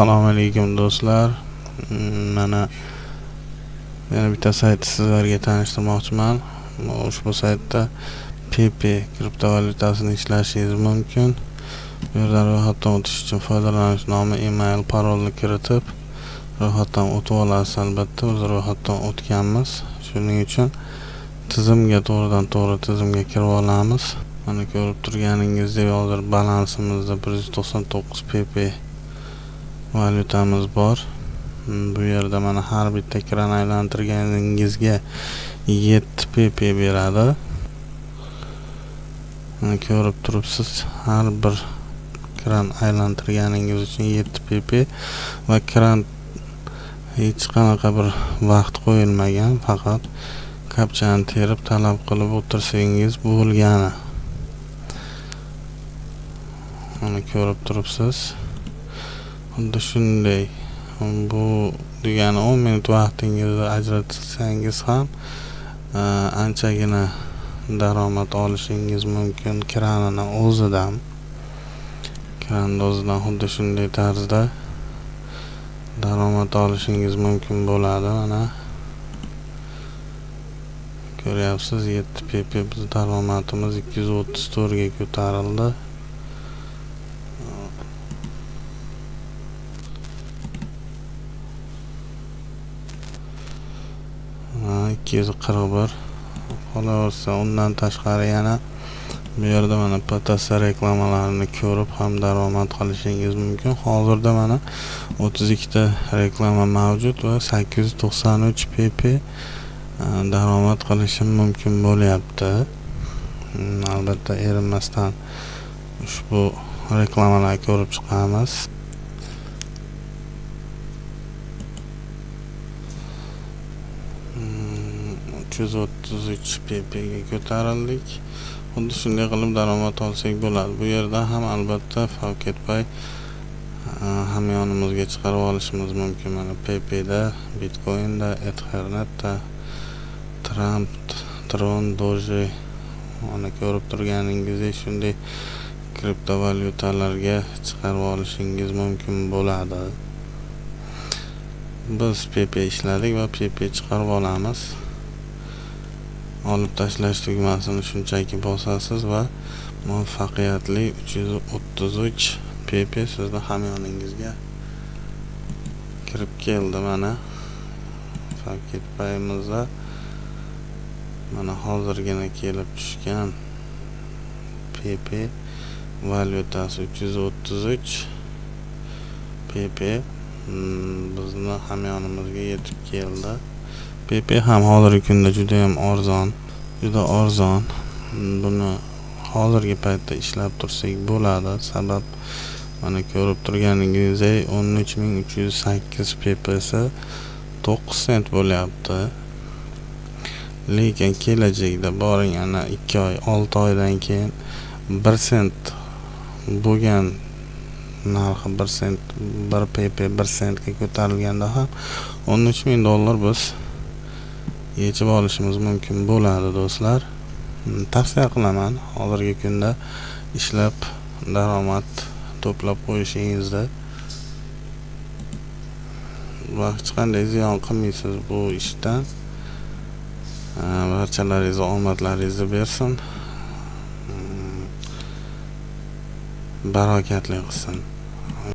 Assalomu alaykum do'stlar. Mana yana bitta sayt sizlarga tanishtirmoqchiman. Ushbu saytda PP kriptovalyutasini ishlashingiz mumkin. Bu yerda ro'yxatdan o'tish uchun foydalanish nomi, email, parolni kiritib ro'yxatdan o'tib olasiz. Albatta biz ro'yxatdan o'tganmiz. Shuning uchun to'g'ridan to'g'ri tizimga kirib olamiz. Mana ko'rib turganingizdek, hozir balansimizda 199 PP valyutamiz bor. Bu yerda mana har bitta kran aylantirganingizga 7 PP beradi. Mana ko'rib turibsiz, har bir kran aylantirganingiz uchun 7 PP va kran hech qanaqa bir vaqt qo'yilmagan, faqat kapchani terib talab qilib o'tirsangiz bo'lgani. Mana ko'rib turibsiz. Xuddi shunday. Bu degani 10 minut vaqtingizni ajratsangiz ham anchagina daromad olishingiz mumkin kranining o'zidan. Xuddi shunday tarzda daromad olishingiz mumkin bo'ladi. Mana ko'ryapsiz, 7 PP biz daromadimiz 234 ga ko'tarildi. Ha, 241. Qolaversa, undan tashqari yana bu yerda mana PTS reklamalarini ko'rib ham daromad qilishingiz mumkin. Hozirda mana 32 ta reklama mavjud va 893 PP daromad qilishim mumkin bo'lyapti. Albatta erinmasdan ushbu reklamalarni ko'rib chiqamiz. 333 PP ga ko'tarildik. Xuddi shunday qilib daromad olsak bo'ladi. Bu yerda ham albatta Favketpay hamyonimizga chiqarib olishimiz mumkin. Mana PP da, Bitcoin da, Ethernet da, Trump, Tron, Doge, mana ko'rib turganingizdek shunday kriptovalyutalarga chiqarib olishingiz mumkin bo'ladi. Biz PP ishladik va PP chiqarib olamiz. Olib tashlash tugmasini shunchaki bosasiz va muvaffaqiyatli 333 PP sizning hamyoningizga kirib keldi. Mana Favketpayimizda mana hozirgina kelib tushgan PP valyutasi 333 PP bizni hamyonimizga yetib keldi. PP ham hozirgi kunda juda arzon. Buni hozirgi paytda ishlab tursak bo'ladi. Sabab mana ko'rib turganingizdek 13308 PP isi 9 sent bo'lyapti. Lekin kelajakda boring ana 2 oy, 6 oydan keyin 1 sent bo'lgan narxi 1 sent, 1 PP 1 sentga ko'tarilganda ham $13,000 biz yechib olishimiz mumkin bo'ladi do'stlar. Tavsiya qilaman hozirgi kunda ishlab daromad to'plab qo'yishingizni. Hech qanday ziyon qilmaysiz bu ishdan. Barchalaringizga omadlaringizni bersin. Barokatli qilsin.